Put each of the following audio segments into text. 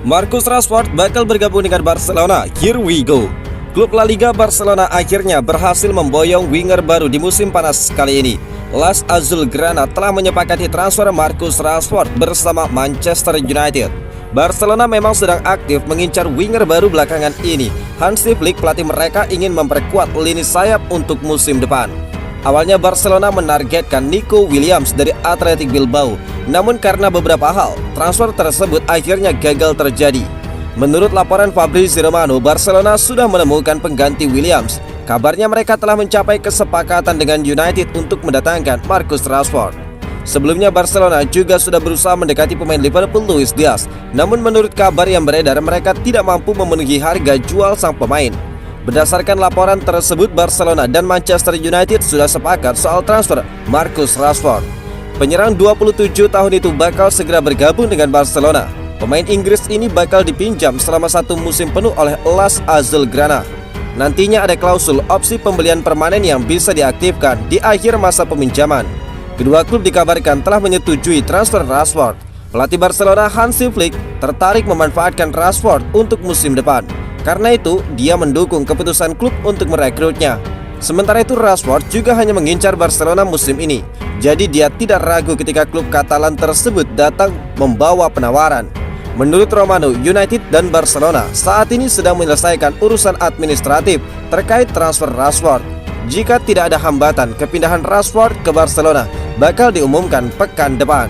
Marcus Rashford bakal bergabung dengan Barcelona. Here we go. Klub La Liga Barcelona akhirnya berhasil memboyong winger baru di musim panas kali ini. Las Azulgrana telah menyepakati transfer Marcus Rashford bersama Manchester United. Barcelona memang sedang aktif mengincar winger baru belakangan ini. Hansi Flick, pelatih mereka, ingin memperkuat lini sayap untuk musim depan. Awalnya Barcelona menargetkan Nico Williams dari Athletic Bilbao, namun karena beberapa hal, transfer tersebut akhirnya gagal terjadi. Menurut laporan Fabrizio Romano, Barcelona sudah menemukan pengganti Williams. Kabarnya mereka telah mencapai kesepakatan dengan United untuk mendatangkan Marcus Rashford. Sebelumnya Barcelona juga sudah berusaha mendekati pemain Liverpool Luis Diaz, namun menurut kabar yang beredar mereka tidak mampu memenuhi harga jual sang pemain. Berdasarkan laporan tersebut, Barcelona dan Manchester United sudah sepakat soal transfer Marcus Rashford. Penyerang 27 tahun itu bakal segera bergabung dengan Barcelona. Pemain Inggris ini bakal dipinjam selama 1 musim penuh oleh Las Azulgrana. Nantinya ada klausul opsi pembelian permanen yang bisa diaktifkan di akhir masa peminjaman. Kedua klub dikabarkan telah menyetujui transfer Rashford. Pelatih Barcelona Hansi Flick tertarik memanfaatkan Rashford untuk musim depan. Karena itu, dia mendukung keputusan klub untuk merekrutnya. Sementara itu, Rashford juga hanya mengincar Barcelona musim ini. Jadi dia tidak ragu ketika klub Katalan tersebut datang membawa penawaran. Menurut Romano, United dan Barcelona saat ini sedang menyelesaikan urusan administratif terkait transfer Rashford. Jika tidak ada hambatan, kepindahan Rashford ke Barcelona bakal diumumkan pekan depan.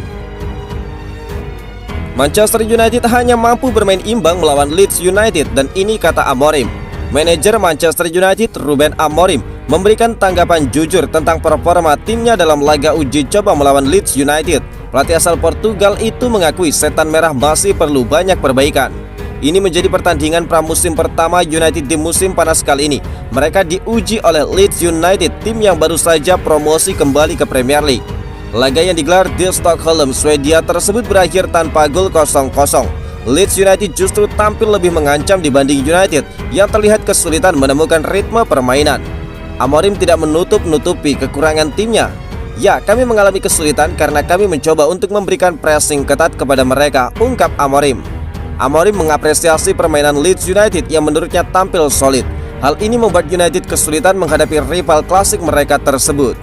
Manchester United hanya mampu bermain imbang melawan Leeds United, dan ini kata Amorim. Manajer Manchester United Ruben Amorim memberikan tanggapan jujur tentang performa timnya dalam laga uji coba melawan Leeds United. Pelatih asal Portugal itu mengakui setan merah masih perlu banyak perbaikan. Ini menjadi pertandingan pramusim pertama United di musim panas kali ini. Mereka diuji oleh Leeds United, tim yang baru saja promosi kembali ke Premier League. Laga yang digelar di Stockholm, Swedia tersebut berakhir tanpa gol 0-0. Leeds United justru tampil lebih mengancam dibanding United yang terlihat kesulitan menemukan ritme permainan. Amorim tidak menutup-nutupi kekurangan timnya. Ya, kami mengalami kesulitan karena kami mencoba untuk memberikan pressing ketat kepada mereka, ungkap Amorim. Amorim mengapresiasi permainan Leeds United yang menurutnya tampil solid. Hal ini membuat United kesulitan menghadapi rival klasik mereka tersebut.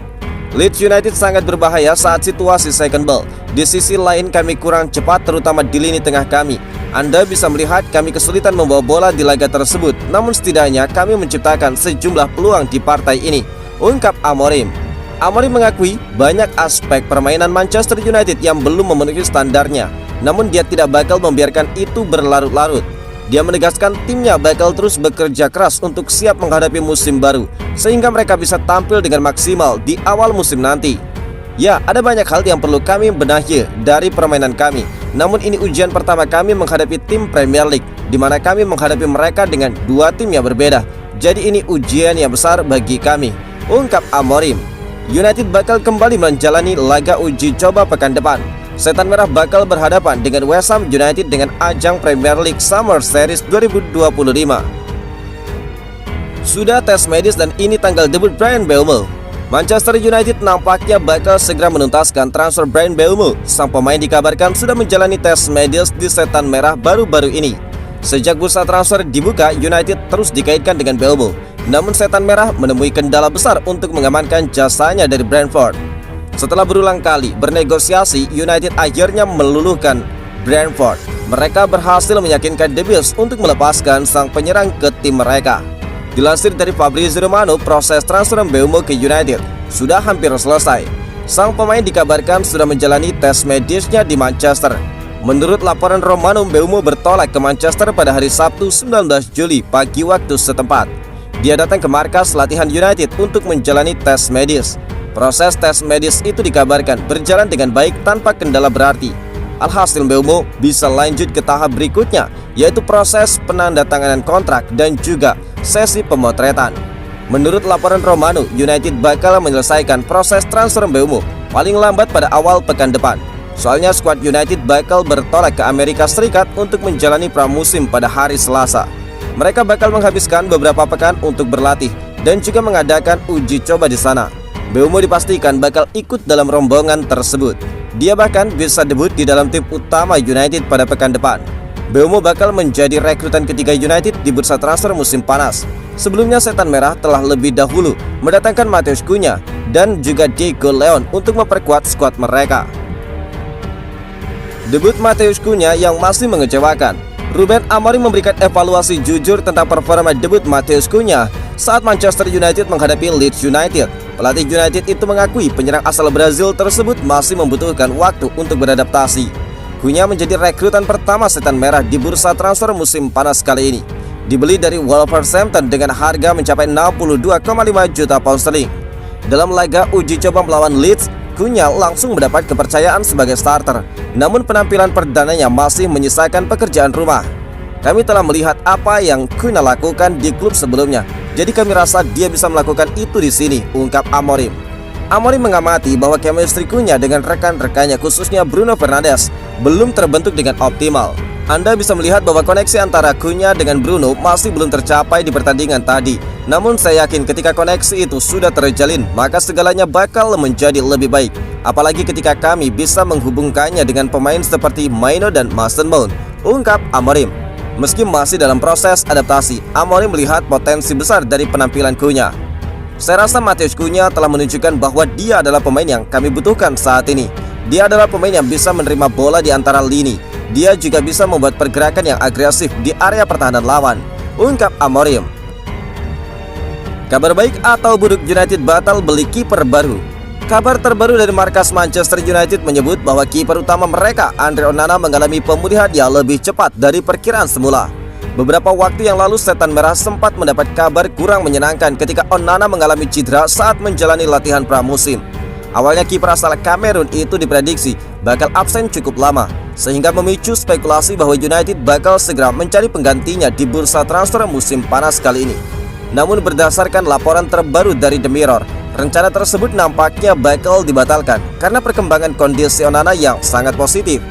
Leeds United sangat berbahaya saat situasi second ball. Di sisi lain kami kurang cepat terutama di lini tengah kami. Anda bisa melihat kami kesulitan membawa bola di laga tersebut. Namun setidaknya kami menciptakan sejumlah peluang di partai ini, ungkap Amorim. Amorim mengakui banyak aspek permainan Manchester United yang belum memenuhi standarnya. Namun dia tidak bakal membiarkan itu berlarut-larut. Dia menegaskan timnya bakal terus bekerja keras untuk siap menghadapi musim baru, sehingga mereka bisa tampil dengan maksimal di awal musim nanti. Ya, ada banyak hal yang perlu kami benahi dari permainan kami. Namun ini ujian pertama kami menghadapi tim Premier League, di mana kami menghadapi mereka dengan 2 tim yang berbeda. Jadi ini ujian yang besar bagi kami, ungkap Amorim. United bakal kembali menjalani laga uji coba pekan depan. Setan Merah bakal berhadapan dengan West Ham United dengan ajang Premier League Summer Series 2025. Sudah tes medis dan ini tanggal debut Bryan Mbeumo. Manchester United nampaknya bakal segera menuntaskan transfer Bryan Mbeumo. Sang pemain dikabarkan sudah menjalani tes medis di Setan Merah baru-baru ini. Sejak bursa transfer dibuka, United terus dikaitkan dengan Mbeumo. Namun Setan Merah menemui kendala besar untuk mengamankan jasanya dari Brentford. Setelah berulang kali bernegosiasi, United akhirnya meluluhkan Brentford. Mereka berhasil meyakinkan The Blues untuk melepaskan sang penyerang ke tim mereka. Dilansir dari Fabrizio Romano, proses transfer Mbeumo ke United sudah hampir selesai. Sang pemain dikabarkan sudah menjalani tes medisnya di Manchester. Menurut laporan Romano, Mbeumo bertolak ke Manchester pada hari Sabtu 19 Juli pagi waktu setempat. Dia datang ke markas latihan United untuk menjalani tes medis. Proses tes medis itu dikabarkan berjalan dengan baik tanpa kendala berarti. Alhasil Mbeumo bisa lanjut ke tahap berikutnya, yaitu proses penandatanganan kontrak dan juga sesi pemotretan. Menurut laporan Romano, United bakal menyelesaikan proses transfer Mbeumo paling lambat pada awal pekan depan. Soalnya skuad United bakal bertolak ke Amerika Serikat untuk menjalani pramusim pada hari Selasa. Mereka bakal menghabiskan beberapa pekan untuk berlatih dan juga mengadakan uji coba di sana. Mbeumo dipastikan bakal ikut dalam rombongan tersebut. Dia bahkan bisa debut di dalam tim utama United pada pekan depan. Mbeumo bakal menjadi rekrutan ketiga United di bursa transfer musim panas. Sebelumnya Setan Merah telah lebih dahulu mendatangkan Matheus Cunha dan juga Diego Leon untuk memperkuat skuad mereka. Debut Matheus Cunha yang masih mengecewakan. Ruben Amorim memberikan evaluasi jujur tentang performa debut Matheus Cunha saat Manchester United menghadapi Leeds United. Pelatih United itu mengakui penyerang asal Brazil tersebut masih membutuhkan waktu untuk beradaptasi. Cunha menjadi rekrutan pertama Setan Merah di bursa transfer musim panas kali ini. Dibeli dari Wolverhampton dengan harga mencapai 62,5 juta pound sterling. Dalam laga uji coba melawan Leeds, Cunha langsung mendapat kepercayaan sebagai starter. Namun penampilan perdananya masih menyisakan pekerjaan rumah. Kami telah melihat apa yang Cunha lakukan di klub sebelumnya, jadi kami rasa dia bisa melakukan itu di sini, ungkap Amorim. Amorim mengamati bahwa chemistry Cunha dengan rekan-rekannya khususnya Bruno Fernandes belum terbentuk dengan optimal. Anda bisa melihat bahwa koneksi antara Cunha dengan Bruno masih belum tercapai di pertandingan tadi. Namun saya yakin ketika koneksi itu sudah terjalin, maka segalanya bakal menjadi lebih baik. Apalagi ketika kami bisa menghubungkannya dengan pemain seperti Maino dan Mason Mount, ungkap Amorim. Meski masih dalam proses adaptasi, Amorim melihat potensi besar dari penampilan Cunha. Saya rasa Matheus Cunha telah menunjukkan bahwa dia adalah pemain yang kami butuhkan saat ini. Dia adalah pemain yang bisa menerima bola di antara lini. Dia juga bisa membuat pergerakan yang agresif di area pertahanan lawan, ungkap Amorim. Kabar baik atau buruk, United batal beli kiper baru. Kabar terbaru dari markas Manchester United menyebut bahwa kiper utama mereka, Andre Onana, mengalami pemulihan yang lebih cepat dari perkiraan semula. Beberapa waktu yang lalu Setan Merah sempat mendapat kabar kurang menyenangkan ketika Onana mengalami cedera saat menjalani latihan pramusim. Awalnya kiper asal Kamerun itu diprediksi bakal absen cukup lama, sehingga memicu spekulasi bahwa United bakal segera mencari penggantinya di bursa transfer musim panas kali ini. Namun berdasarkan laporan terbaru dari The Mirror, rencana tersebut nampaknya bakal dibatalkan karena perkembangan kondisi Onana yang sangat positif.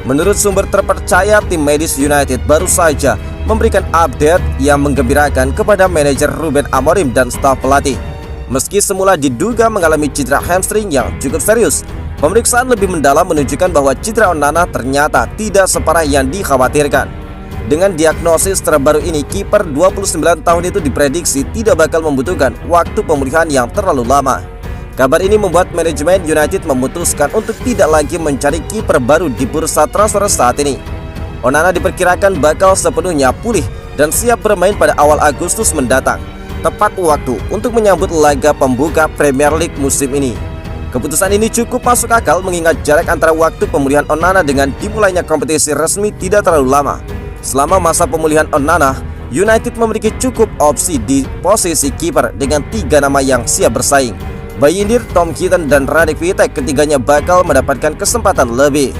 Menurut sumber terpercaya, tim medis United baru saja memberikan update yang menggembirakan kepada manajer Ruben Amorim dan staf pelatih. Meski semula diduga mengalami cedera hamstring yang cukup serius, pemeriksaan lebih mendalam menunjukkan bahwa cedera Onana ternyata tidak separah yang dikhawatirkan. Dengan diagnosis terbaru ini, kiper 29 tahun itu diprediksi tidak bakal membutuhkan waktu pemulihan yang terlalu lama. Kabar ini membuat manajemen United memutuskan untuk tidak lagi mencari kiper baru di bursa transfer saat ini. Onana diperkirakan bakal sepenuhnya pulih dan siap bermain pada awal Agustus mendatang, tepat waktu untuk menyambut laga pembuka Premier League musim ini. Keputusan ini cukup masuk akal mengingat jarak antara waktu pemulihan Onana dengan dimulainya kompetisi resmi tidak terlalu lama. Selama masa pemulihan Onana, United memiliki cukup opsi di posisi kiper dengan 3 nama yang siap bersaing. Bayindir, Tom Heaton, dan Radek Vitek, ketiganya bakal mendapatkan kesempatan lebih.